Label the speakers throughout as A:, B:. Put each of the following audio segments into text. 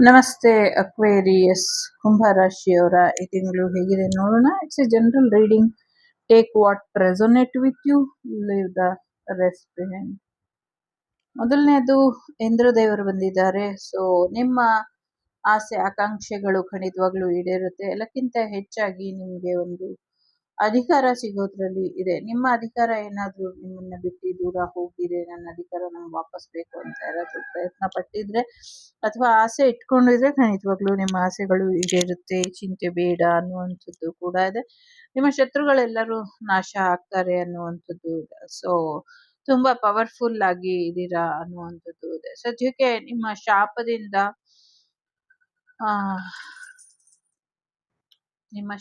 A: ನಮಸ್ತೆ ಅಕ್ವೇರಿಯಸ್ ಕುಂಭರಾಶಿಯವರ ಈ ತಿಂಗಳು ಹೇಗಿದೆ ನೋಡೋಣ. It's a general reading. Take what resonate with you, leave the rest behind. ಮೊದಲನೇದು ಇಂದ್ರ ದೇವರು ಬಂದಿದ್ದಾರೆ. ಸೊ ನಿಮ್ಮ ಆಸೆ ಆಕಾಂಕ್ಷೆಗಳು ಖಂಡಿತವಾಗ್ಲೂ ಈಡೇರುತ್ತೆ. ಎಲ್ಲಕ್ಕಿಂತ ಹೆಚ್ಚಾಗಿ ನಿಮಗೆ ಒಂದು ಅಧಿಕಾರ ಸಿಗೋದ್ರಲ್ಲಿ ಇದೆ. ನಿಮ್ಮ ಅಧಿಕಾರ ಏನಾದ್ರೂ ನಿಮ್ಮನ್ನ ಬಿಟ್ಟು ದೂರ ಹೋಗಿದ್ರೆ, ನನ್ನ ಅಧಿಕಾರ ನಂಗೆ ವಾಪಸ್ ಬೇಕು ಅಂತ ಯಾರಾದ್ರೂ ಪ್ರಯತ್ನ ಪಟ್ಟಿದ್ರೆ ಅಥವಾ ಆಸೆ ಇಟ್ಕೊಂಡಿದ್ರೆ ಖಂಡಿತವಾಗ್ಲೂ ನಿಮ್ಮ ಆಸೆಗಳು ಈಡೇರುತ್ತೆ. ಚಿಂತೆ ಬೇಡ ಅನ್ನುವಂಥದ್ದು ಕೂಡ ಇದೆ. ನಿಮ್ಮ ಶತ್ರುಗಳೆಲ್ಲರೂ ನಾಶ ಆಗ್ತಾರೆ ಅನ್ನುವಂಥದ್ದು ಇದೆ. ಸೊ ತುಂಬಾ ಪವರ್ಫುಲ್ ಆಗಿ ಇದ್ದೀರಾ ಅನ್ನುವಂಥದ್ದು ಇದೆ. ಸದ್ಯಕ್ಕೆ ನಿಮ್ಮ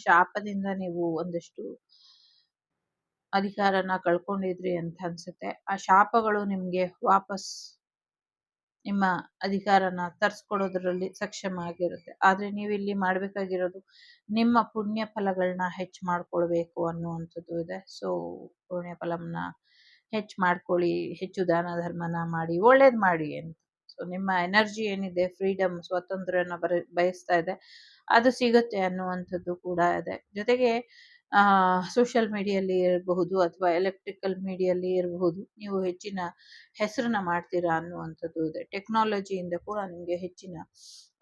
A: ಶಾಪದಿಂದ ನೀವು ಒಂದಷ್ಟು ಅಧಿಕಾರನ ಕಳ್ಕೊಂಡಿದ್ರಿ ಅಂತ ಅನ್ಸುತ್ತೆ. ಆ ಶಾಪಗಳು ನಿಮ್ಗೆ ವಾಪಸ್ ನಿಮ್ಮ ಅಧಿಕಾರನ ತರ್ಸ್ಕೊಡೋದ್ರಲ್ಲಿ ಸಕ್ಷಮ ಆಗಿರುತ್ತೆ. ಆದ್ರೆ ನೀವಿಲ್ಲಿ ಮಾಡ್ಬೇಕಾಗಿರೋದು ನಿಮ್ಮ ಪುಣ್ಯ ಫಲಗಳನ್ನ ಹೆಚ್ಚು ಮಾಡ್ಕೊಳ್ಬೇಕು ಅನ್ನುವಂಥದ್ದು ಇದೆ. ಸೊ ಪುಣ್ಯ ಫಲವನ್ನ ಹೆಚ್ಚು ಮಾಡ್ಕೊಳ್ಳಿ, ಹೆಚ್ಚು ದಾನ ಧರ್ಮನ ಮಾಡಿ, ಒಳ್ಳೇದ್ ಮಾಡಿ ಅಂತ. ಸೊ ನಿಮ್ಮ ಎನರ್ಜಿ ಏನಿದೆ, ಫ್ರೀಡಮ್, ಸ್ವಾತಂತ್ರ್ಯನ ಬಯಸ್ತಾ ಇದೆ, ಅದು ಸಿಗುತ್ತೆ ಅನ್ನುವಂಥದ್ದು ಕೂಡ ಇದೆ. ಜೊತೆಗೆ ಸೋಷಿಯಲ್ ಮೀಡಿಯಲ್ಲಿ ಇರಬಹುದು ಅಥವಾ ಎಲೆಕ್ಟ್ರಿಕಲ್ ಮೀಡಿಯಲ್ಲಿ ಇರಬಹುದು, ನೀವು ಹೆಚ್ಚಿನ ಹೆಸರನ್ನ ಮಾಡ್ತೀರಾ ಅನ್ನುವಂಥದ್ದು ಇದೆ. ಟೆಕ್ನಾಲಜಿಯಿಂದ ಕೂಡ ನಿಮಗೆ ಹೆಚ್ಚಿನ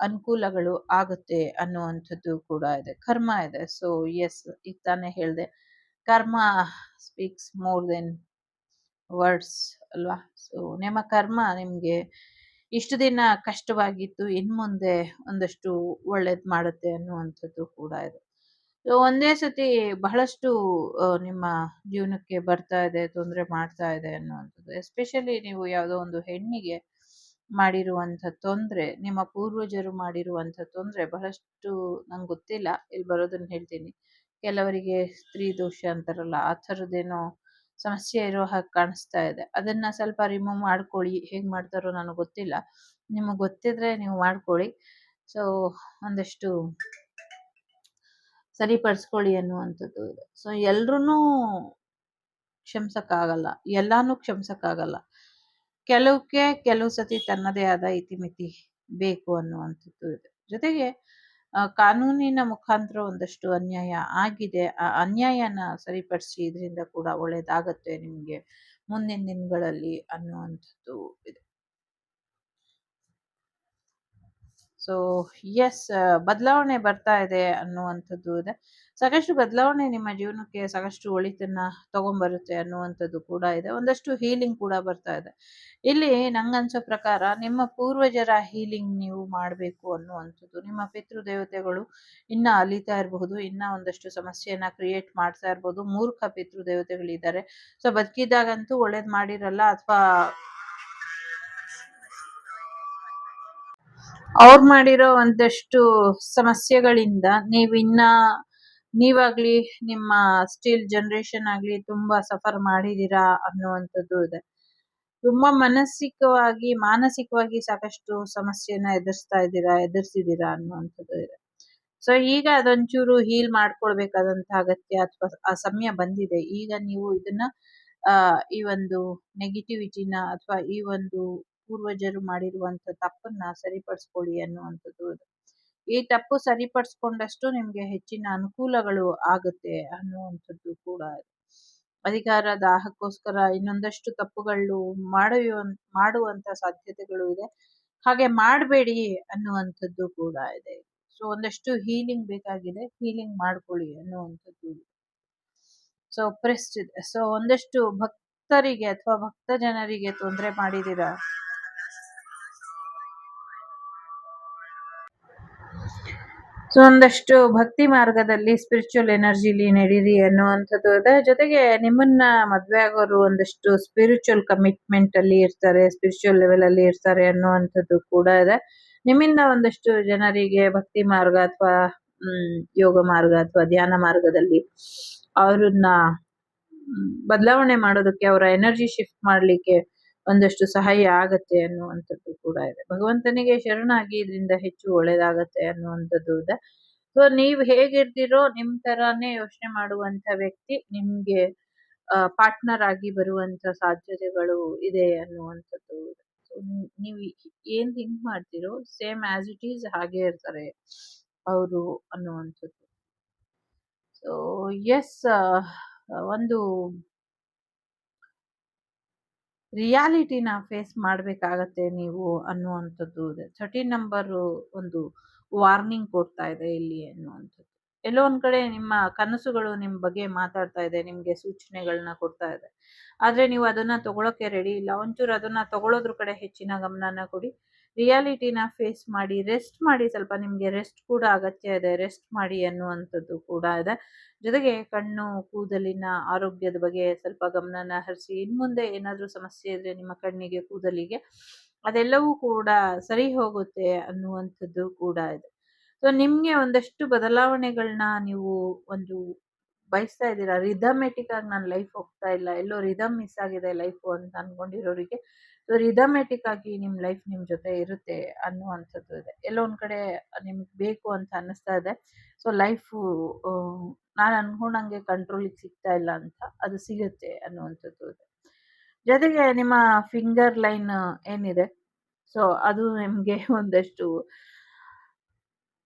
A: ಅನುಕೂಲಗಳು ಆಗುತ್ತೆ ಅನ್ನುವಂಥದ್ದು ಕೂಡ ಇದೆ. ಕರ್ಮ ಇದೆ. ಸೊ ಎಸ್, ಈಗ ತಾನೇ ಹೇಳಿದೆ, ಕರ್ಮ ಸ್ಪೀಕ್ಸ್ ಮೋರ್ ದೆನ್ ವರ್ಡ್ಸ್ ಅಲ್ವಾ. ಸೊ ನಿಮ್ಮ ಕರ್ಮ ನಿಮ್ಗೆ ಇಷ್ಟು ದಿನ ಕಷ್ಟವಾಗಿತ್ತು, ಇನ್ ಮುಂದೆ ಒಂದಷ್ಟು ಒಳ್ಳೇದ್ ಮಾಡುತ್ತೆ ಅನ್ನುವಂಥದ್ದು ಕೂಡ ಇದೆ. ಸೊ ಒಂದೇ ಸತಿ ಬಹಳಷ್ಟು ನಿಮ್ಮ ಜೀವನಕ್ಕೆ ಬರ್ತಾ ಇದೆ, ತೊಂದರೆ ಮಾಡ್ತಾ ಇದೆ ಅನ್ನುವಂಥದ್ದು. ಎಸ್ಪೆಷಲಿ ನೀವು ಯಾವುದೋ ಒಂದು ಹೆಣ್ಣಿಗೆ ಮಾಡಿರುವಂಥ ತೊಂದರೆ, ನಿಮ್ಮ ಪೂರ್ವಜರು ಮಾಡಿರುವಂಥ ತೊಂದರೆ ಬಹಳಷ್ಟು ನಂಗೆ ಗೊತ್ತಿಲ್ಲ, ಇಲ್ಲಿ ಬರೋದನ್ನ ಹೇಳ್ತೀನಿ. ಕೆಲವರಿಗೆ ಸ್ತ್ರೀ ದೋಷ ಅಂತಾರಲ್ಲ, ಆ ಥರದ್ದೇನೋ ಸಮಸ್ಯೆ ಇರೋ ಹಾಗೆ ಕಾಣಿಸ್ತಾ ಇದೆ. ಅದನ್ನ ಸ್ವಲ್ಪ ರಿಮೂವ್ ಮಾಡ್ಕೊಳ್ಳಿ. ಹೇಗ್ ಮಾಡ್ತಾರೋ ನನಗೆ ಗೊತ್ತಿಲ್ಲ, ನಿಮಗೆ ಗೊತ್ತಿದ್ರೆ ನೀವು ಮಾಡ್ಕೊಳ್ಳಿ. ಸೊ ಒಂದಷ್ಟು ಸರಿಪಡಿಸ್ಕೊಳ್ಳಿ ಅನ್ನುವಂಥದ್ದು ಇದೆ. ಸೊ ಎಲ್ರೂ ಕ್ಷಮಿಸಕ್ಕಾಗಲ್ಲ, ಎಲ್ಲಾನು ಕ್ಷಮಿಸಕ್ಕಾಗಲ್ಲ. ಕೆಲವು ಸತಿ ತನ್ನದೇ ಆದ ಇತಿಮಿತಿ ಬೇಕು ಅನ್ನುವಂಥದ್ದು ಇದೆ. ಜೊತೆಗೆ ಕಾನೂನಿನ ಮುಖಾಂತರ ಒಂದಷ್ಟು ಅನ್ಯಾಯ ಆಗಿದೆ, ಆ ಅನ್ಯಾಯನ ಸರಿಪಡಿಸಿ, ಇದರಿಂದ ಕೂಡ ಒಳ್ಳೇದಾಗತ್ತೆ ನಿಮ್ಗೆ ಮುಂದಿನ ದಿನಗಳಲ್ಲಿ ಅನ್ನುವಂಥದ್ದು ಇದೆ. ಸೊ ಎಸ್, ಬದಲಾವಣೆ ಬರ್ತಾ ಇದೆ ಅನ್ನುವಂಥದ್ದು ಇದೆ. ಸಾಕಷ್ಟು ಬದಲಾವಣೆ ನಿಮ್ಮ ಜೀವನಕ್ಕೆ ಸಾಕಷ್ಟು ಒಳಿತನ್ನ ತಗೊಂಡ್ಬರುತ್ತೆ ಅನ್ನುವಂಥದ್ದು ಕೂಡ ಇದೆ. ಒಂದಷ್ಟು ಹೀಲಿಂಗ್ ಕೂಡ ಬರ್ತಾ ಇದೆ. ಇಲ್ಲಿ ನಂಗನ್ಸೋ ಪ್ರಕಾರ ನಿಮ್ಮ ಪೂರ್ವಜರ ಹೀಲಿಂಗ್ ನೀವು ಮಾಡಬೇಕು ಅನ್ನುವಂಥದ್ದು. ನಿಮ್ಮ ಪಿತೃ ದೇವತೆಗಳು ಇನ್ನ ಅಲಿತಾ ಇರಬಹುದು, ಇನ್ನ ಒಂದಷ್ಟು ಸಮಸ್ಯೆಯನ್ನ ಕ್ರಿಯೇಟ್ ಮಾಡ್ತಾ ಇರ್ಬೋದು. ಮೂರ್ಖ ಪಿತೃ ದೇವತೆಗಳಿದ್ದಾರೆ. ಸೊ ಬದುಕಿದಾಗಂತೂ ಒಳ್ಳೇದ್ ಮಾಡಿರಲ್ಲ, ಅಥವಾ ಅವ್ರು ಮಾಡಿರೋ ಒಂದಷ್ಟು ಸಮಸ್ಯೆಗಳಿಂದ ನೀವಾಗ್ಲಿ ನಿಮ್ಮ ಸ್ಟಿಲ್ ಜನರೇಷನ್ ಆಗ್ಲಿ ತುಂಬಾ ಸಫರ್ ಮಾಡಿದೀರಾ ಅನ್ನುವಂಥದ್ದು ಇದೆ. ತುಂಬಾ ಮಾನಸಿಕವಾಗಿ ಸಾಕಷ್ಟು ಸಮಸ್ಯೆನ ಎದುರಿಸಿದೀರಾ ಅನ್ನುವಂಥದ್ದು ಇದೆ. ಸೊ ಈಗ ಅದೊಂಚೂರು ಹೀಲ್ ಮಾಡ್ಕೊಳ್ಬೇಕಾದಂತ ಅಗತ್ಯ ಅಥವಾ ಆ ಸಮಯ ಬಂದಿದೆ. ಈಗ ನೀವು ಇದನ್ನ ಈ ಒಂದು ನೆಗೆಟಿವಿಟಿನ ಅಥವಾ ಈ ಒಂದು ಪೂರ್ವಜರು ಮಾಡಿರುವಂತ ತಪ್ಪನ್ನ ಸರಿಪಡಿಸ್ಕೊಳ್ಳಿ ಅನ್ನುವಂಥದ್ದು ಇದೆ. ಈ ತಪ್ಪು ಸರಿಪಡಿಸ್ಕೊಂಡಷ್ಟು ನಿಮ್ಗೆ ಹೆಚ್ಚಿನ ಅನುಕೂಲಗಳು ಆಗುತ್ತೆ ಅನ್ನುವಂಥದ್ದು ಕೂಡ ಇದೆ. ಅಧಿಕಾರ ದಾಹಕ್ಕೋಸ್ಕರ ಇನ್ನೊಂದಷ್ಟು ತಪ್ಪುಗಳು ಮಾಡುವಂತ ಸಾಧ್ಯತೆಗಳು ಇದೆ. ಹಾಗೆ ಮಾಡಬೇಡಿ ಅನ್ನುವಂಥದ್ದು ಕೂಡ ಇದೆ. ಸೊ ಒಂದಷ್ಟು ಹೀಲಿಂಗ್ ಬೇಕಾಗಿದೆ, ಹೀಲಿಂಗ್ ಮಾಡ್ಕೊಳ್ಳಿ ಅನ್ನುವಂಥದ್ದು. ಸೊ ಪ್ರೆಸ್ಟ್ ಇದೆ. ಸೊ ಒಂದಷ್ಟು ಭಕ್ತರಿಗೆ ಅಥವಾ ಭಕ್ತ ಜನರಿಗೆ ತೊಂದರೆ ಮಾಡಿದೀರಾ. ಸೊ ಒಂದಷ್ಟು ಭಕ್ತಿ ಮಾರ್ಗದಲ್ಲಿ ಸ್ಪಿರಿಚುವಲ್ ಎನರ್ಜಿಲಿ ನಡೀರಿ ಅನ್ನುವಂಥದ್ದು ಇದೆ. ಜೊತೆಗೆ ನಿಮ್ಮನ್ನ ಮದ್ವೆ ಆಗೋರು ಒಂದಷ್ಟು ಸ್ಪಿರಿಚುವಲ್ ಕಮಿಟ್ಮೆಂಟ್ ಅಲ್ಲಿ ಇರ್ತಾರೆ, ಸ್ಪಿರಿಚುವಲ್ ಲೆವೆಲ್ ಅಲ್ಲಿ ಇರ್ತಾರೆ ಅನ್ನುವಂಥದ್ದು ಕೂಡ ಇದೆ. ನಿಮ್ಮಿಂದ ಒಂದಷ್ಟು ಜನರಿಗೆ ಭಕ್ತಿ ಮಾರ್ಗ ಅಥವಾ ಯೋಗ ಮಾರ್ಗ ಅಥವಾ ಧ್ಯಾನ ಮಾರ್ಗದಲ್ಲಿ ಅವ್ರನ್ನ ಬದಲಾವಣೆ ಮಾಡೋದಕ್ಕೆ, ಅವರ ಎನರ್ಜಿ ಶಿಫ್ಟ್ ಮಾಡ್ಲಿಕ್ಕೆ ಒಂದಷ್ಟು ಸಹಾಯ ಆಗತ್ತೆ ಅನ್ನುವಂಥದ್ದು ಕೂಡ ಇದೆ. ಭಗವಂತನಿಗೆ ಶರಣಾಗಿ ಇದರಿಂದ ಹೆಚ್ಚು ಒಳ್ಳೇದಾಗತ್ತೆ ಅನ್ನುವಂಥದ್ದು ಇದೆ. ಸೊ ನೀವ್ ಹೇಗಿರ್ತೀರೋ ನಿಮ್ ತರಾನೇ ಯೋಚನೆ ಮಾಡುವಂತ ವ್ಯಕ್ತಿ ನಿಮ್ಗೆ ಪಾರ್ಟ್ನರ್ ಆಗಿ ಬರುವಂತ ಸಾಧ್ಯತೆಗಳು ಇದೆ ಅನ್ನುವಂಥದ್ದು ಇದೆ. ನೀವು ಏನ್ ಥಿಂಕ್ ಮಾಡ್ತೀರೋ ಸೇಮ್ ಆಸ್ ಇಟ್ ಈಸ್ ಹಾಗೆ ಇರ್ತಾರೆ ಅವರು ಅನ್ನುವಂಥದ್ದು. ಸೊ ಎಸ್, ಒಂದು ರಿಯಾಲಿಟಿನ ಫೇಸ್ ಮಾಡಬೇಕಾಗತ್ತೆ ನೀವು ಅನ್ನುವಂಥದ್ದು ಇದೆ. 13 ನಂಬರು ಒಂದು ವಾರ್ನಿಂಗ್ ಕೊಡ್ತಾ ಇದೆ ಇಲ್ಲಿ ಅನ್ನುವಂಥದ್ದು. ಎಲ್ಲೋ ಒಂದ್ ಕಡೆ ನಿಮ್ಮ ಕನಸುಗಳು ನಿಮ್ ಬಗ್ಗೆ ಮಾತಾಡ್ತಾ ಇದೆ, ನಿಮ್ಗೆ ಸೂಚನೆಗಳನ್ನ ಕೊಡ್ತಾ ಇದೆ. ಆದ್ರೆ ನೀವು ಅದನ್ನ ತಗೊಳಕ್ಕೆ ರೆಡಿ ಇಲ್ಲ. ಒಂಚೂರು ಅದನ್ನ ತಗೊಳೋದ್ರ ಕಡೆ ಹೆಚ್ಚಿನ ಗಮನನ ಕೊಡಿ. ರಿಯಾಲಿಟಿನ ಫೇಸ್ ಮಾಡಿ, ರೆಸ್ಟ್ ಮಾಡಿ. ಸ್ವಲ್ಪ ನಿಮ್ಗೆ ರೆಸ್ಟ್ ಕೂಡ ಅಗತ್ಯ ಇದೆ, ರೆಸ್ಟ್ ಮಾಡಿ ಅನ್ನುವಂಥದ್ದು ಕೂಡ ಇದೆ. ಜೊತೆಗೆ ಕಣ್ಣು ಕೂದಲಿನ ಆರೋಗ್ಯದ ಬಗ್ಗೆ ಸ್ವಲ್ಪ ಗಮನನ ಹರಿಸಿ. ಇನ್ಮುಂದೆ ಏನಾದ್ರೂ ಸಮಸ್ಯೆ ಇದ್ರೆ ನಿಮ್ಮ ಕಣ್ಣಿಗೆ ಕೂದಲಿಗೆ ಅದೆಲ್ಲವೂ ಕೂಡ ಸರಿ ಹೋಗುತ್ತೆ ಅನ್ನುವಂಥದ್ದು ಕೂಡ ಇದೆ. ಸೊ ನಿಮ್ಗೆ ಒಂದಷ್ಟು ಬದಲಾವಣೆಗಳನ್ನ ನೀವು ಒಂದು ಬಯಸ್ತಾ ಇದ್ದೀರಾ. ರಿದಮೆಟಿಕ್ ಆಗಿ ನನ್ನ ಲೈಫ್ ಹೋಗ್ತಾ ಇಲ್ಲ, ಎಲ್ಲೋ ರಿದಮ್ ಮಿಸ್ ಆಗಿದೆ ಲೈಫು ಅಂತ ಅನ್ಕೊಂಡಿರೋರಿಗೆ ಸೊ ರಿದಮೆಟಿಕ್ ಆಗಿ ನಿಮ್ ಲೈಫ್ ನಿಮ್ ಜೊತೆ ಇರುತ್ತೆ ಅನ್ನುವಂಥದ್ದು ಇದೆ. ಎಲ್ಲೋ ಒಂದ್ ಕಡೆ ನಿಮ್ಗೆ ಬೇಕು ಅಂತ ಅನ್ನಿಸ್ತಾ ಇದೆ. ಸೊ ಲೈಫು ನಾನು ಅನ್ಕೊಂಡಂಗೆ ಕಂಟ್ರೋಲಿಗೆ ಸಿಗ್ತಾ ಇಲ್ಲ ಅಂತ, ಅದು ಸಿಗುತ್ತೆ ಅನ್ನುವಂಥದ್ದು ಇದೆ. ಜೊತೆಗೆ ನಿಮ್ಮ ಫಿಂಗರ್ ಲೈನ್ ಏನಿದೆ ಸೊ ಅದು ನಿಮ್ಗೆ ಒಂದಷ್ಟು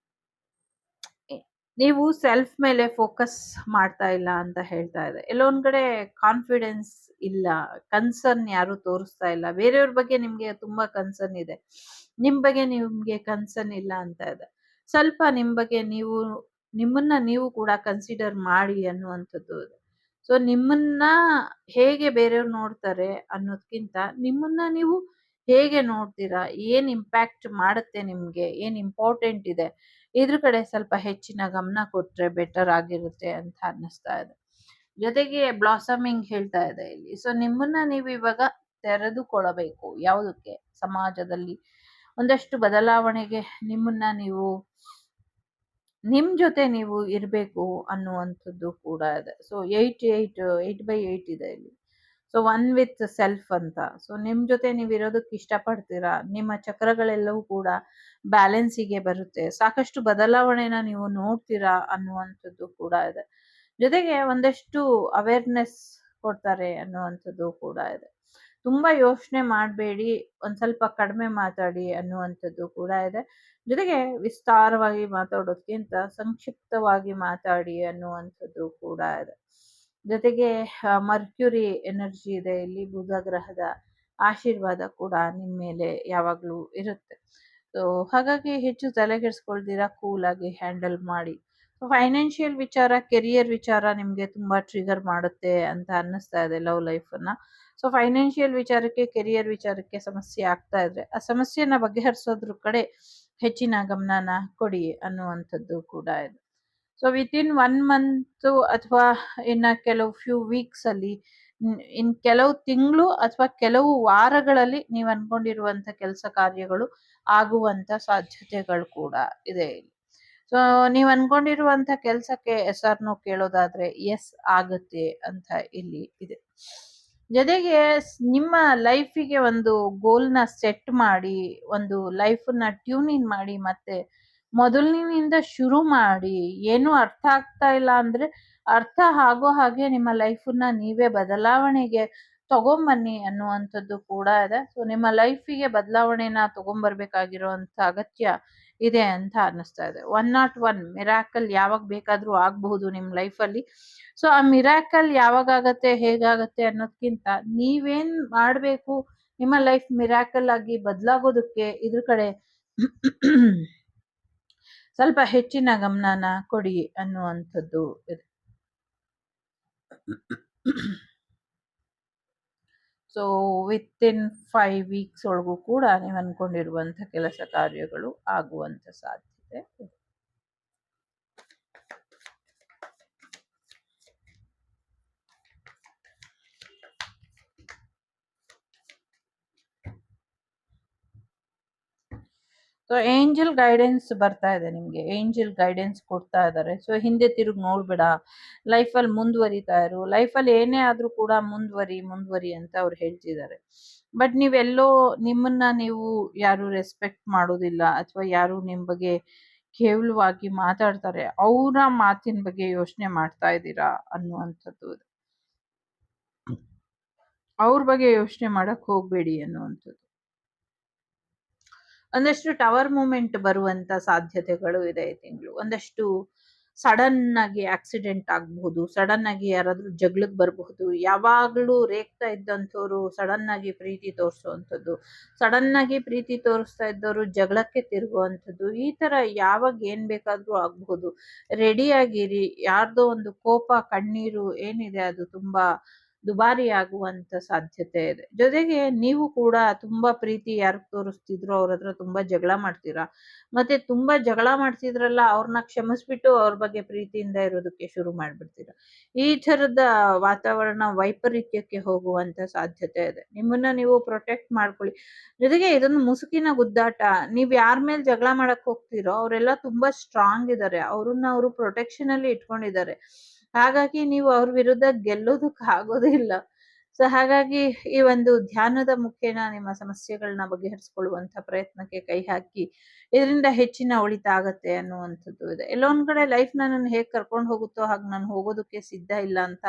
A: ನೀವು ಸೆಲ್ಫ್ ಮೇಲೆ ಫೋಕಸ್ ಮಾಡ್ತಾ ಇಲ್ಲ ಅಂತ ಹೇಳ್ತಾ ಇದೆ. ಎಲ್ಲೋ ಒಂದ್ ಕಡೆ ಕಾನ್ಫಿಡೆನ್ಸ್ ಇಲ್ಲ, ಕನ್ಸರ್ನ್ ಯಾರು ತೋರಿಸ್ತಾ ಇಲ್ಲ. ಬೇರೆಯವ್ರ ಬಗ್ಗೆ ನಿಮ್ಗೆ ತುಂಬಾ ಕನ್ಸರ್ನ್ ಇದೆ, ನಿಮ್ ಬಗ್ಗೆ ನಿಮ್ಗೆ ಕನ್ಸರ್ನ್ ಇಲ್ಲ ಅಂತ ಇದೆ. ಸ್ವಲ್ಪ ನಿಮ್ ಬಗ್ಗೆ ನೀವು ನಿಮ್ಮನ್ನ ನೀವು ಕೂಡ ಕನ್ಸಿಡರ್ ಮಾಡಿ ಅನ್ನುವಂಥದ್ದು ಇದೆ. ಸೊ ನಿಮ್ಮನ್ನ ಹೇಗೆ ಬೇರೆಯವ್ರು ನೋಡ್ತಾರೆ ಅನ್ನೋದ್ಕಿಂತ ನಿಮ್ಮನ್ನ ನೀವು ಹೇಗೆ ನೋಡ್ತೀರಾ, ಏನ್ ಇಂಪ್ಯಾಕ್ಟ್ ಮಾಡುತ್ತೆ ನಿಮ್ಗೆ, ಏನ್ ಇಂಪಾರ್ಟೆಂಟ್ ಇದೆ, ಇದ್ರ ಕಡೆ ಸ್ವಲ್ಪ ಹೆಚ್ಚಿನ ಗಮನ ಕೊಟ್ರೆ ಬೆಟರ್ ಆಗಿರುತ್ತೆ ಅಂತ ಅನ್ನಿಸ್ತಾ ಇದೆ. ಜೊತೆಗೆ ಬ್ಲಾಸಮಿಂಗ್ ಹೇಳ್ತಾ ಇದೆ ಇಲ್ಲಿ. ಸೊ ನಿಮ್ಮನ್ನ ನೀವು ಇವಾಗ ತೆರೆದುಕೊಳ್ಳಬೇಕು. ಯಾವುದಕ್ಕೆ? ಸಮಾಜದಲ್ಲಿ ಒಂದಷ್ಟು ಬದಲಾವಣೆಗೆ ನಿಮ್ಮನ್ನ ನೀವು ನಿಮ್ ಜೊತೆ ನೀವು ಇರಬೇಕು ಅನ್ನುವಂಥದ್ದು ಕೂಡ ಇದೆ. ಸೊ 8 ಇದೆ ಇಲ್ಲಿ. ಸೊ ಒನ್ ವಿತ್ ಸೆಲ್ಫ್ ಅಂತ. ಸೊ ನಿಮ್ ಜೊತೆ ನೀವು ಇರೋದಕ್ಕೆ ಇಷ್ಟಪಡ್ತೀರಾ. ನಿಮ್ಮ ಚಕ್ರಗಳೆಲ್ಲವೂ ಕೂಡ ಬ್ಯಾಲೆನ್ಸಿಗೆ ಬರುತ್ತೆ. ಸಾಕಷ್ಟು ಬದಲಾವಣೆನ ನೀವು ನೋಡ್ತೀರಾ ಅನ್ನುವಂಥದ್ದು ಕೂಡ ಇದೆ. ಜೊತೆಗೆ ಒಂದಷ್ಟು ಅವೇರ್ನೆಸ್ ಕೊಡ್ತಾರೆ ಅನ್ನುವಂಥದ್ದು ಕೂಡ ಇದೆ. ತುಂಬಾ ಯೋಚನೆ ಮಾಡಬೇಡಿ, ಒಂದ್ ಸ್ವಲ್ಪ ಕಡಿಮೆ ಮಾತಾಡಿ ಅನ್ನುವಂಥದ್ದು ಕೂಡ ಇದೆ. ಜೊತೆಗೆ ವಿಸ್ತಾರವಾಗಿ ಮಾತಾಡೋದ್ಕಿಂತ ಸಂಕ್ಷಿಪ್ತವಾಗಿ ಮಾತಾಡಿ ಅನ್ನುವಂಥದ್ದು ಕೂಡ ಇದೆ. ಜೊತೆಗೆ ಮರ್ಕ್ಯುರಿ ಎನರ್ಜಿ ಇದೆ ಇಲ್ಲಿ. ಬುಧ ಗ್ರಹದ ಆಶೀರ್ವಾದ ಕೂಡ ನಿಮ್ಮ ಮೇಲೆ ಯಾವಾಗ್ಲೂ ಇರುತ್ತೆ. ಸೊ ಹಾಗಾಗಿ ಹೆಚ್ಚು ತಲೆಕೆಡಿಸ್ಕೊಳ್ದಿರಾ ಕೂಲ್ ಆಗಿ ಹ್ಯಾಂಡಲ್ ಮಾಡಿ. ಫೈನಾನ್ಷಿಯಲ್ ವಿಚಾರ, ಕೆರಿಯರ್ ವಿಚಾರ ನಿಮ್ಗೆ ತುಂಬಾ ಟ್ರಿಗರ್ ಮಾಡುತ್ತೆ ಅಂತ ಅನ್ನಿಸ್ತಾ ಇದೆ ಲವ್ ಲೈಫ್ ಅನ್ನ. ಸೊ ಫೈನಾನ್ಷಿಯಲ್ ವಿಚಾರಕ್ಕೆ, ಕೆರಿಯರ್ ವಿಚಾರಕ್ಕೆ ಸಮಸ್ಯೆ ಆಗ್ತಾ ಇದ್ರೆ ಆ ಸಮಸ್ಯೆನ ಬಗೆಹರಿಸೋದ್ರ ಕಡೆ ಹೆಚ್ಚಿನ ಗಮನನ ಕೊಡಿ ಅನ್ನುವಂಥದ್ದು ಕೂಡ ಇದೆ. ಸೊ ವಿತಿನ್ 1 ಮಂತ್ ಅಥವಾ ಇನ್ನ ಕೆಲವು ಫ್ಯೂ ವೀಕ್ಸ್ ಅಲ್ಲಿ, ಇನ್ ಕೆಲವು ತಿಂಗಳು ಅಥವಾ ಕೆಲವು ವಾರಗಳಲ್ಲಿ ನೀವು ಅನ್ಕೊಂಡಿರುವಂತ ಕೆಲಸ ಕಾರ್ಯಗಳು ಆಗುವಂತ ಸಾಧ್ಯತೆಗಳು ಕೂಡ ಇದೆ ಇಲ್ಲಿ. ಸೊ ನೀವ್ ಅನ್ಕೊಂಡಿರುವಂತ ಕೆಲ್ಸಕ್ಕೆ ಎಸ್ ಆರ್ ನೋ ಕೇಳೋದಾದ್ರೆ ಎಸ್ ಆಗುತ್ತೆ ಅಂತ ಇಲ್ಲಿ ಇದೆ. ಜೊತೆಗೆ ನಿಮ್ಮ ಲೈಫಿಗೆ ಒಂದು ಗೋಲ್ನ ಸೆಟ್ ಮಾಡಿ, ಒಂದು ಲೈಫನ್ನ ಟ್ಯೂನಿಂಗ್ ಮಾಡಿ, ಮತ್ತೆ ಮೊದಲಿನಿಂದ ಶುರು ಮಾಡಿ. ಏನು ಅರ್ಥ ಆಗ್ತಾ ಇಲ್ಲ ಅಂದ್ರೆ ಅರ್ಥ ಆಗೋ ಹಾಗೆ ನಿಮ್ಮ ಲೈಫನ್ನ ನೀವೇ ಬದಲಾವಣೆಗೆ ತಗೊಂಬನ್ನಿ ಅನ್ನುವಂಥದ್ದು ಕೂಡ ಇದೆ. ಸೊ ನಿಮ್ಮ ಲೈಫಿಗೆ ಬದಲಾವಣೆನ ತಗೊಂಬರ್ಬೇಕಾಗಿರುವಂತ ಅಗತ್ಯ ಇದೆ ಅಂತ ಅನ್ನಿಸ್ತಾ ಇದೆ. 101 ಮಿರಾಕಲ್ ಯಾವಾಗ ಬೇಕಾದ್ರೂ ಆಗಬಹುದು ನಿಮ್ ಲೈಫಲ್ಲಿ. ಸೊ ಆ ಮಿರಾಕಲ್ ಯಾವಾಗ ಆಗತ್ತೆ, ಹೇಗಾಗತ್ತೆ ಅನ್ನೋದ್ಕಿಂತ ನೀವೇನ್ ಮಾಡ್ಬೇಕು ನಿಮ್ಮ ಲೈಫ್ ಮಿರಾಕಲ್ ಆಗಿ ಬದಲಾಗೋದಕ್ಕೆ, ಇದ್ರ ಕಡೆ ಸ್ವಲ್ಪ ಹೆಚ್ಚಿನ ಗಮನನ ಕೊಡಿ ಅನ್ನುವಂಥದ್ದು ಇದೆ. ಸೊ ವಿತಿನ್ 5 ವೀಕ್ಸ್ ಒಳಗೂ ಕೂಡ ನೀವು ಅನ್ಕೊಂಡಿರುವಂತ ಕೆಲಸ ಕಾರ್ಯಗಳು ಆಗುವಂತ ಸಾಧ್ಯತೆ ಇದೆ. ಸೊ ಏಂಜಲ್ ಗೈಡೆನ್ಸ್ ಬರ್ತಾ ಇದೆ ನಿಮ್ಗೆ. ಏಂಜಲ್ ಗೈಡೆನ್ಸ್ ಕೊಡ್ತಾ ಇದ್ದಾರೆ. ಸೊ ಹಿಂದೆ ತಿರುಗಿ ನೋಡ್ಬೇಡ, ಲೈಫಲ್ಲಿ ಮುಂದುವರಿತಾ ಇರು. ಲೈಫಲ್ಲಿ ಏನೇ ಆದ್ರೂ ಕೂಡ ಮುಂದುವರಿ ಅಂತ ಅವ್ರು ಹೇಳ್ತಿದ್ದಾರೆ. ಬಟ್ ನೀವೆಲ್ಲೋ ನಿಮ್ಮನ್ನ ನೀವು ಯಾರು ರೆಸ್ಪೆಕ್ಟ್ ಮಾಡೋದಿಲ್ಲ, ಅಥವಾ ಯಾರು ನಿಮ್ ಬಗ್ಗೆ ಕೇವಲವಾಗಿ ಮಾತಾಡ್ತಾರೆ ಅವರ ಮಾತಿನ ಬಗ್ಗೆ ಯೋಚನೆ ಮಾಡ್ತಾ ಇದ್ದೀರಾ ಅನ್ನುವಂಥದ್ದು. ಅವ್ರ ಬಗ್ಗೆ ಯೋಚನೆ ಮಾಡಕ್ ಹೋಗ್ಬೇಡಿ ಅನ್ನುವಂಥದ್ದು. ಒಂದಷ್ಟು ಟವರ್ ಮೂಮೆಂಟ್ ಬರುವಂತ ಸಾಧ್ಯತೆಗಳು ಇದೆ ಈ ತಿಂಗಳು. ಒಂದಷ್ಟು ಸಡನ್ ಆಗಿ ಆಕ್ಸಿಡೆಂಟ್ ಆಗಬಹುದು, ಸಡನ್ ಆಗಿ ಯಾರಾದ್ರೂ ಜಗಳಕ್ಕೆ ಬರಬಹುದು, ಯಾವಾಗ್ಲೂ ರೇಗ್ತಾ ಇದ್ದಂಥವ್ರು ಸಡನ್ ಆಗಿ ಪ್ರೀತಿ ತೋರಿಸುವಂಥದ್ದು, ಸಡನ್ ಆಗಿ ಪ್ರೀತಿ ತೋರಿಸ್ತಾ ಇದ್ದವರು ಜಗಳಕ್ಕೆ ತಿರುಗುವಂಥದ್ದು, ಈ ತರ ಯಾವಾಗ ಏನ್ ಬೇಕಾದ್ರೂ ಆಗಬಹುದು. ರೆಡಿ ಆಗಿರಿ. ಯಾರ್ದೋ ಒಂದು ಕೋಪ ಕಣ್ಣೀರು ಏನಿದೆ ಅದು ತುಂಬಾ ದುಬಾರಿ ಆಗುವಂತ ಸಾಧ್ಯತೆ ಇದೆ. ಜೊತೆಗೆ ನೀವು ಕೂಡ ತುಂಬಾ ಪ್ರೀತಿ ಯಾರು ತೋರಿಸ್ತಿದ್ರು ಅವ್ರ ಹತ್ರ ತುಂಬಾ ಜಗಳ ಮಾಡ್ತೀರಾ. ಮತ್ತೆ ತುಂಬಾ ಜಗಳ ಮಾಡ್ತಿದ್ರಲ್ಲ ಅವ್ರನ್ನ ಕ್ಷಮಿಸ್ಬಿಟ್ಟು ಅವ್ರ ಬಗ್ಗೆ ಪ್ರೀತಿಯಿಂದ ಇರೋದಕ್ಕೆ ಶುರು ಮಾಡ್ಬಿಡ್ತೀರಾ. ಈ ತರದ ವಾತಾವರಣ ವೈಪರೀತ್ಯಕ್ಕೆ ಹೋಗುವಂತ ಸಾಧ್ಯತೆ ಇದೆ. ನಿಮ್ಮನ್ನ ನೀವು ಪ್ರೊಟೆಕ್ಟ್ ಮಾಡ್ಕೊಳ್ಳಿ. ಜೊತೆಗೆ ಇದೊಂದು ಮುಸುಕಿನ ಗುದ್ದಾಟ. ನೀವ್ ಯಾರ ಮೇಲೆ ಜಗಳ ಮಾಡಕ್ ಹೋಗ್ತೀರೋ ಅವರೆಲ್ಲ ತುಂಬಾ ಸ್ಟ್ರಾಂಗ್ ಇದ್ದಾರೆ. ಅವ್ರನ್ನ ಅವರು ಪ್ರೊಟೆಕ್ಷನ್ ಅಲ್ಲಿ ಇಟ್ಕೊಂಡಿದ್ದಾರೆ. ಹಾಗಾಗಿ ನೀವು ಅವ್ರ ವಿರುದ್ಧ ಗೆಲ್ಲೋದಕ್ಕೆ ಆಗೋದೇ ಇಲ್ಲ. ಸೊ ಹಾಗಾಗಿ ಈ ಒಂದು ಧ್ಯಾನದ ಮುಖೇನ ನಿಮ್ಮ ಸಮಸ್ಯೆಗಳನ್ನ ಬಗೆಹರಿಸ್ಕೊಳ್ಳುವಂತ ಪ್ರಯತ್ನಕ್ಕೆ ಕೈ ಹಾಕಿ. ಇದರಿಂದ ಹೆಚ್ಚಿನ ಒಳಿತ ಆಗತ್ತೆ ಅನ್ನುವಂಥದ್ದು ಇದೆ. ಎಲ್ಲೋ ಒಂದ್ ಕಡೆ ಲೈಫ್ ನನ್ನನ್ನು ಹೇಗ್ ಕರ್ಕೊಂಡು ಹೋಗುತ್ತೋ ಹಾಗೆ ನಾನು ಹೋಗೋದಕ್ಕೆ ಸಿದ್ಧ ಇಲ್ಲ ಅಂತ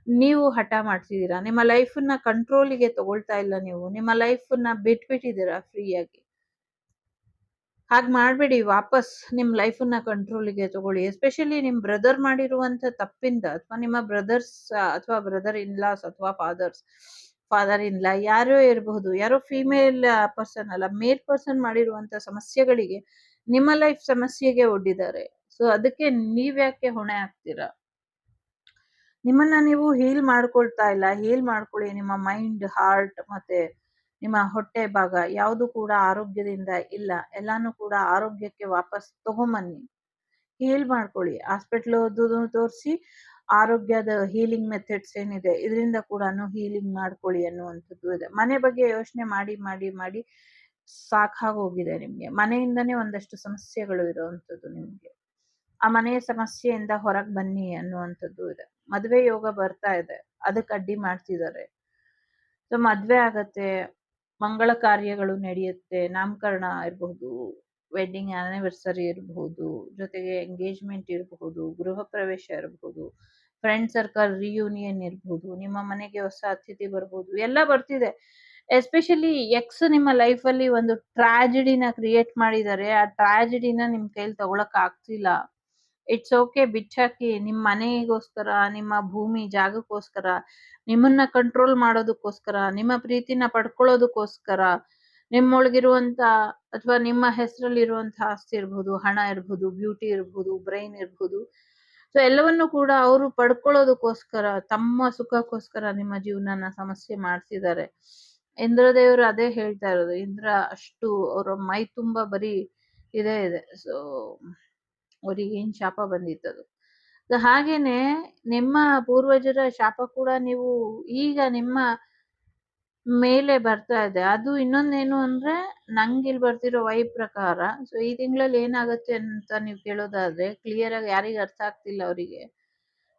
A: ನೀವು ಹಠ ಮಾಡ್ತಿದ್ದೀರಾ. ನಿಮ್ಮ ಲೈಫನ್ನ ಕಂಟ್ರೋಲಿಗೆ ತಗೊಳ್ತಾ ಇಲ್ಲ ನೀವು. ನಿಮ್ಮ ಲೈಫನ್ನ ಬಿಟ್ಬಿಟ್ಟಿದ್ದೀರಾ ಫ್ರೀಯಾಗಿ. ಹಾಗ್ ಮಾಡ್ಬೇಡಿ. ವಾಪಸ್ ನಿಮ್ ಲೈಫನ್ನ ಕಂಟ್ರೋಲಿಗೆ ತಗೊಳ್ಳಿ. ಎಸ್ಪೆಷಲಿ ನಿಮ್ ಬ್ರದರ್ ಮಾಡಿರುವಂತ ತಪ್ಪಿಂದ ಅಥವಾ ನಿಮ್ಮ ಬ್ರದರ್ಸ್ ಅಥವಾ ಬ್ರದರ್ ಇನ್ ಲಾಸ್ ಅಥವಾ ಫಾದರ್ ಇನ್ ಲಾ ಯಾರೋ ಇರಬಹುದು. ಯಾರೋ ಫಿಮೇಲ್ ಪರ್ಸನ್ ಅಲ್ಲ, ಮೇಲ್ ಪರ್ಸನ್ ಮಾಡಿರುವಂತ ಸಮಸ್ಯೆಗಳಿಗೆ ನಿಮ್ಮ ಲೈಫ್ ಸಮಸ್ಯೆಗೆ ಒಡ್ಡಿದ್ದಾರೆ. ಸೊ ಅದಕ್ಕೆ ನೀವ್ಯಾಕೆ ಹೊಣೆ ಆಗ್ತೀರಾ? ನಿಮ್ಮನ್ನ ನೀವು ಹೀಲ್ ಮಾಡ್ಕೊಳ್ತಾ ಇಲ್ಲ. ಹೀಲ್ ಮಾಡ್ಕೊಳ್ಳಿ. ನಿಮ್ಮ ಮೈಂಡ್, ಹಾರ್ಟ್ ಮತ್ತೆ ನಿಮ್ಮ ಹೊಟ್ಟೆ ಭಾಗ ಯಾವುದು ಕೂಡ ಆರೋಗ್ಯದಿಂದ ಇಲ್ಲ. ಎಲ್ಲಾನು ಕೂಡ ಆರೋಗ್ಯಕ್ಕೆ ವಾಪಸ್ ತಗೊಂಬನ್ನಿ. ಹೀಲ್ ಮಾಡ್ಕೊಳ್ಳಿ. ಹಾಸ್ಪಿಟ್ಲ್ ತೋರಿಸಿ ಆರೋಗ್ಯದ ಹೀಲಿಂಗ್ ಮೆಥಡ್ಸ್ ಏನಿದೆ ಇದರಿಂದ ಕೂಡ ಹೀಲಿಂಗ್ ಮಾಡ್ಕೊಳ್ಳಿ ಅನ್ನುವಂಥದ್ದು ಇದೆ. ಮನೆ ಬಗ್ಗೆ ಯೋಚನೆ ಮಾಡಿ ಮಾಡಿ ಮಾಡಿ ಸಾಕಾಗೋಗಿದೆ ನಿಮ್ಗೆ. ಮನೆಯಿಂದನೇ ಒಂದಷ್ಟು ಸಮಸ್ಯೆಗಳು ಇರುವಂತದ್ದು ನಿಮ್ಗೆ. ಆ ಮನೆಯ ಸಮಸ್ಯೆಯಿಂದ ಹೊರಗ್ ಬನ್ನಿ ಅನ್ನುವಂಥದ್ದು ಇದೆ. ಮದ್ವೆ ಯೋಗ ಬರ್ತಾ ಇದೆ, ಅದಕ್ಕೆ ಅಡ್ಡಿ ಮಾಡ್ತಿದ್ದಾರೆ. ಸೊ ಮದ್ವೆ ಆಗತ್ತೆ, ಮಂಗಳ ಕಾರ್ಯಗಳು ನಡೆಯುತ್ತೆ, ನಾಮಕರಣ ಇರಬಹುದು, ವೆಡ್ಡಿಂಗ್ ಆನಿವರ್ಸರಿ ಇರಬಹುದು, ಜೊತೆಗೆ ಎಂಗೇಜ್ಮೆಂಟ್ ಇರಬಹುದು, ಗೃಹ ಪ್ರವೇಶ ಇರಬಹುದು, ಫ್ರೆಂಡ್ ಸರ್ಕಲ್ ರಿಯೂನಿಯನ್ ಇರಬಹುದು, ನಿಮ್ಮ ಮನೆಗೆ ಹೊಸ ಅತಿಥಿ ಬರ್ಬೋದು, ಎಲ್ಲ ಬರ್ತಿದೆ. ಎಸ್ಪೆಷಲಿ ಎಕ್ಸ್ ನಿಮ್ಮ ಲೈಫ್ ಅಲ್ಲಿ ಒಂದು ಟ್ರಾಜಿಡಿನ ಕ್ರಿಯೇಟ್ ಮಾಡಿದ್ದಾರೆ. ಆ ಟ್ರಾಜಿಡಿನ ನಿಮ್ ಕೈಲಿ ತಗೊಳಕ್ ಆಗ್ತಿಲ್ಲ. ಇಟ್ಸ್ ಓಕೆ, ಬಿಚ್ಚಾಕಿ. ನಿಮ್ ಮನೆಗೋಸ್ಕರ, ನಿಮ್ಮ ಭೂಮಿ ಜಾಗಕ್ಕೋಸ್ಕರ, ನಿಮ್ಮನ್ನ ಕಂಟ್ರೋಲ್ ಮಾಡೋದಕ್ಕೋಸ್ಕರ, ನಿಮ್ಮ ಪ್ರೀತಿನ ಪಡ್ಕೊಳ್ಳೋದಕ್ಕೋಸ್ಕರ, ನಿಮ್ಮೊಳಗಿರುವಂತ ಅಥವಾ ನಿಮ್ಮ ಹೆಸರಲ್ಲಿರುವಂತ ಆಸ್ತಿ ಇರ್ಬೋದು, ಹಣ ಇರ್ಬೋದು, ಬ್ಯೂಟಿ ಇರ್ಬೋದು, ಬ್ರೈನ್ ಇರ್ಬೋದು, ಸೊ ಎಲ್ಲವನ್ನು ಕೂಡ ಅವರು ಪಡ್ಕೊಳ್ಳೋದಕ್ಕೋಸ್ಕರ, ತಮ್ಮ ಸುಖಕ್ಕೋಸ್ಕರ ನಿಮ್ಮ ಜೀವನನ ಸಮಸ್ಯೆ ಮಾಡ್ತಿದ್ದಾರೆ. ಇಂದ್ರದೇವರು ಅದೇ ಹೇಳ್ತಾ ಇರೋದು. ಇಂದ್ರ ಅಷ್ಟು ಅವರ ಮೈ ತುಂಬಾ ಬರೀ ಇದೇ ಇದೆ. ಸೊ ಅವ್ರಿಗೆ ಏನ್ ಶಾಪ ಬಂದಿತ್ತದು. ಸೊ ಹಾಗೇನೆ ನಿಮ್ಮ ಪೂರ್ವಜರ ಶಾಪ ಕೂಡ ನೀವು ಈಗ ನಿಮ್ಮ ಮೇಲೆ ಬರ್ತಾ ಇದೆ. ಅದು ಇನ್ನೊಂದೇನು ಅಂದ್ರೆ ನಂಗಿಲ್ ಬರ್ತಿರೋ ವೈಬ್ ಪ್ರಕಾರ, ಸೊ ಈ ತಿಂಗಳಲ್ಲಿ ಏನಾಗುತ್ತೆ ಅಂತ ನೀವು ಕೇಳೋದಾದ್ರೆ ಕ್ಲಿಯರ್ ಆಗಿ ಯಾರಿಗ ಅರ್ಥ ಆಗ್ತಿಲ್ಲ ಅವರಿಗೆ.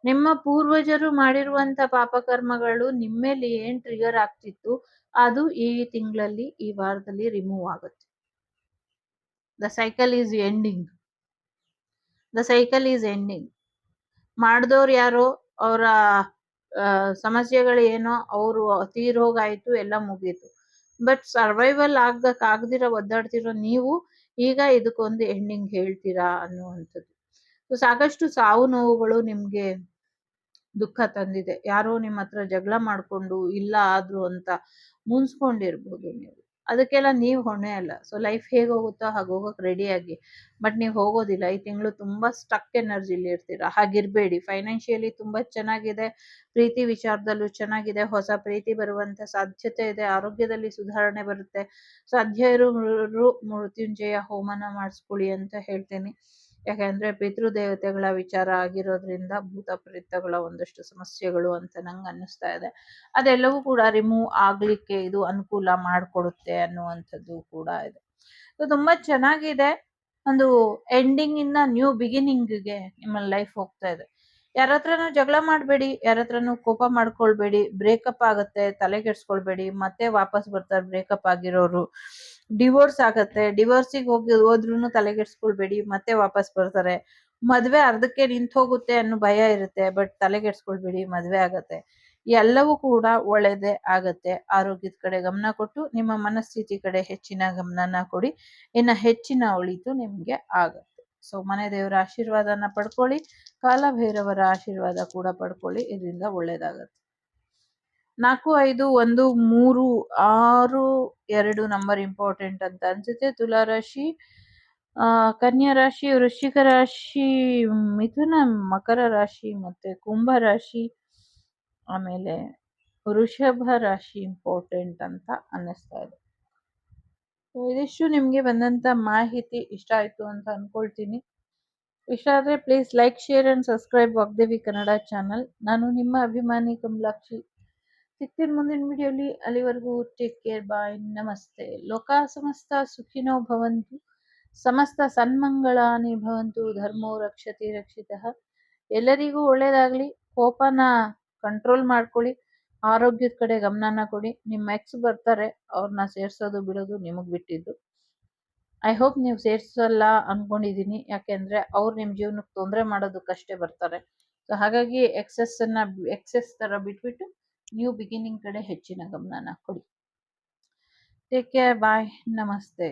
A: ನಿಮ್ಮ ಪೂರ್ವಜರು ಮಾಡಿರುವಂತ ಪಾಪಕರ್ಮಗಳು ನಿಮ್ಮೇಲೆ ಏನ್ ಟ್ರಿಗರ್ ಆಗ್ತಿತ್ತು ಅದು ಈ ತಿಂಗಳಲ್ಲಿ, ಈ ವಾರದಲ್ಲಿ ರಿಮೂವ್ ಆಗುತ್ತೆ. The cycle is ending. The cycle is ending. ಮಾಡ್ದವ್ರು ಯಾರೋ, ಅವರ ಸಮಸ್ಯೆಗಳು ಏನೋ, ಅವರು ತೀರ್ ಹೋಗಾಯ್ತು, ಎಲ್ಲ ಮುಗೀತು. ಬಟ್ ಸರ್ವೈವಲ್ ಆಗದಿರೋ ಒದ್ದಾಡ್ತಿರೋ ನೀವು ಈಗ ಇದಕ್ಕೊಂದು ಎಂಡಿಂಗ್ ಹೇಳ್ತೀರಾ ಅನ್ನುವಂಥದ್ದು. ಸಾಕಷ್ಟು ಸಾವು ನೋವುಗಳು ನಿಮ್ಗೆ ದುಃಖ ತಂದಿದೆ. ಯಾರೋ ನಿಮ್ಮ ಹತ್ರ ಜಗಳ ಮಾಡ್ಕೊಂಡು ಇಲ್ಲ ಆದ್ರು ಅಂತ ಮುನ್ಸ್ಕೊಂಡಿರ್ಬೋದು ನೀವು. ಅದಕ್ಕೆಲ್ಲ ನೀವು ಹೊಣೆ ಅಲ್ಲ. ಸೊ ಲೈಫ್ ಹೇಗೆ ಹೋಗುತ್ತೋ ಹಾಗೆ ಹೋಗಕ್ ರೆಡಿ ಆಗಿ. ಬಟ್ ನೀವು ಹೋಗೋದಿಲ್ಲ. ಈ ತಿಂಗಳು ತುಂಬಾ ಸ್ಟಕ್ ಎನರ್ಜಿಲಿ ಇರ್ತೀರಾ. ಹಾಗಿರ್ಬೇಡಿ. ಫೈನಾನ್ಷಿಯಲಿ ತುಂಬಾ ಚೆನ್ನಾಗಿದೆ. ಪ್ರೀತಿ ವಿಚಾರದಲ್ಲೂ ಚೆನ್ನಾಗಿದೆ. ಹೊಸ ಪ್ರೀತಿ ಬರುವಂತ ಸಾಧ್ಯತೆ ಇದೆ. ಆರೋಗ್ಯದಲ್ಲಿ ಸುಧಾರಣೆ ಬರುತ್ತೆ. ಸಾಧ್ಯ ಇರೋ ಮೃತ್ಯುಂಜಯ ಹೋಮನ ಮಾಡಿಸ್ಕೊಳ್ಳಿ ಅಂತ ಹೇಳ್ತೀನಿ. ಯಾಕಂದ್ರೆ ಪಿತೃದೇವತೆಗಳ ವಿಚಾರ ಆಗಿರೋದ್ರಿಂದ ಭೂತ ಪ್ರೇತಗಳ ಒಂದಷ್ಟು ಸಮಸ್ಯೆಗಳು ಅಂತ ನಂಗೆ ಅನ್ನಿಸ್ತಾ ಇದೆ. ಅದೆಲ್ಲವೂ ಕೂಡ ರಿಮೂವ್ ಆಗ್ಲಿಕ್ಕೆ ಇದು ಅನುಕೂಲ ಮಾಡ್ಕೊಡುತ್ತೆ ಅನ್ನುವಂಥದ್ದು ಕೂಡ ಇದೆ. ತುಂಬಾ ಚೆನ್ನಾಗಿದೆ. ಒಂದು ಎಂಡಿಂಗ್ ಇಂದ ನ್ಯೂ ಬಿಗಿನಿಂಗ್ಗೆ ನಿಮ್ಮ ಲೈಫ್ ಹೋಗ್ತಾ ಇದೆ. ಯಾರ ಹತ್ರನೂ ಜಗಳ ಮಾಡ್ಬೇಡಿ, ಯಾರ ಹತ್ರನೂ ಕೋಪ ಮಾಡ್ಕೊಳ್ಬೇಡಿ. ಬ್ರೇಕಪ್ ಆಗತ್ತೆ, ತಲೆ ಕೆಡ್ಸ್ಕೊಳ್ಬೇಡಿ. ಮತ್ತೆ ವಾಪಸ್ ಬರ್ತಾರೆ ಬ್ರೇಕಪ್ ಆಗಿರೋರು. ಡಿವೋರ್ಸ್ ಆಗತ್ತೆ, ಡಿವೋರ್ಸಿಗೆ ಹೋದ್ರೂ ತಲೆಗೆಡ್ಸ್ಕೊಳ್ಬೇಡಿ, ಮತ್ತೆ ವಾಪಸ್ ಬರ್ತಾರೆ. ಮದ್ವೆ ಅರ್ಧಕ್ಕೆ ನಿಂತ್ ಹೋಗುತ್ತೆ ಅನ್ನೋ ಭಯ ಇರುತ್ತೆ, ಬಟ್ ತಲೆಗೆಡ್ಸ್ಕೊಳ್ಬೇಡಿ, ಮದ್ವೆ ಆಗತ್ತೆ. ಎಲ್ಲವೂ ಕೂಡ ಒಳ್ಳೆಯದೇ ಆಗತ್ತೆ. ಆರೋಗ್ಯದ ಕಡೆ ಗಮನ ಕೊಟ್ಟು ನಿಮ್ಮ ಮನಸ್ಥಿತಿ ಕಡೆ ಹೆಚ್ಚಿನ ಗಮನನ ಕೊಡಿ. ಇನ್ನು ಹೆಚ್ಚಿನ ಒಳಿತು ನಿಮಗೆ ಆಗತ್ತೆ. ಸೊ ಮನೆ ದೇವರ ಆಶೀರ್ವಾದನ ಪಡ್ಕೊಳ್ಳಿ. ಕಾಲಭೈರವರ ಆಶೀರ್ವಾದ ಕೂಡ ಪಡ್ಕೊಳ್ಳಿ. ಇದರಿಂದ ಒಳ್ಳೇದಾಗತ್ತೆ. 4, 5, 1, 3, 6, 2 ನಂಬರ್ ಇಂಪಾರ್ಟೆಂಟ್ ಅಂತ ಅನ್ಸುತ್ತೆ. ತುಲಾ ರಾಶಿ, ಕನ್ಯಾ ರಾಶಿ, ವೃಶ್ಚಿಕ ರಾಶಿ, ಮಿಥುನ, ಮಕರ ರಾಶಿ ಮತ್ತೆ ಕುಂಭ ರಾಶಿ, ಆಮೇಲೆ ವೃಷಭ ರಾಶಿ ಇಂಪಾರ್ಟೆಂಟ್ ಅಂತ ಅನ್ನಿಸ್ತಾ ಇದೆ. ಇದಿಷ್ಟು ನಿಮಗೆ ಬಂದಂತ ಮಾಹಿತಿ ಇಷ್ಟ ಆಯ್ತು ಅಂತ ಅನ್ಕೊಳ್ತೀನಿ. ಇಷ್ಟ ಆದ್ರೆ please like, share and subscribe Vagdevi Kannada channel. ನಾನು ನಿಮ್ಮ ಅಭಿಮಾನಿ ಕಮಲಾಕ್ಷಿ. ಸಿಗ್ತೀನಿ ಮುಂದಿನ ವಿಡಿಯೋಲಿ. ಅಲ್ಲಿವರೆಗೂ ಟೇಕ್ ಕೇರ್, ಬಾಯ್, ನಮಸ್ತೆ. ಲೋಕ ಸಮಸ್ತ ಸುಖಿನೋ ಭವಂತು, ಸಮಸ್ತ ಸನ್ಮಂಗಳಾನಿ ಭವಂತು, ಧರ್ಮೋ ರಕ್ಷತಿ ರಕ್ಷಿತಃ. ಎಲ್ಲರಿಗೂ ಒಳ್ಳೇದಾಗ್ಲಿ. ಕೋಪನ ಕಂಟ್ರೋಲ್ ಮಾಡ್ಕೊಳ್ಳಿ. ಆರೋಗ್ಯದ ಕಡೆ ಗಮನನ ಕೊಡಿ. ನಿಮ್ಮ ಎಕ್ಸ್ ಬರ್ತಾರೆ, ಅವ್ರನ್ನ ಸೇರ್ಸೋದು ಬಿಡೋದು ನಿಮಗ್ ಬಿಟ್ಟಿದ್ದು. ಐ ಹೋಪ್ ನೀವು ಸೇರ್ಸಲ್ಲ ಅನ್ಕೊಂಡಿದೀನಿ. ಯಾಕೆಂದ್ರೆ ಅವ್ರು ನಿಮ್ ಜೀವನಕ್ಕೆ ತೊಂದರೆ ಮಾಡೋದಕ್ಕಷ್ಟೇ ಬರ್ತಾರೆ. ಸೊ ಹಾಗಾಗಿ ಎಕ್ಸೆಸ್ ತರ ಬಿಟ್ಬಿಟ್ಟು ನ್ಯೂ ಬಿಗಿನಿಂಗ್ ಕಡೆ ಹೆಚ್ಚಿನ ಗಮನನ ಕೊಡಿ. ಟೇಕ್ ಕೇರ್, ಬಾಯ್, ನಮಸ್ತೆ.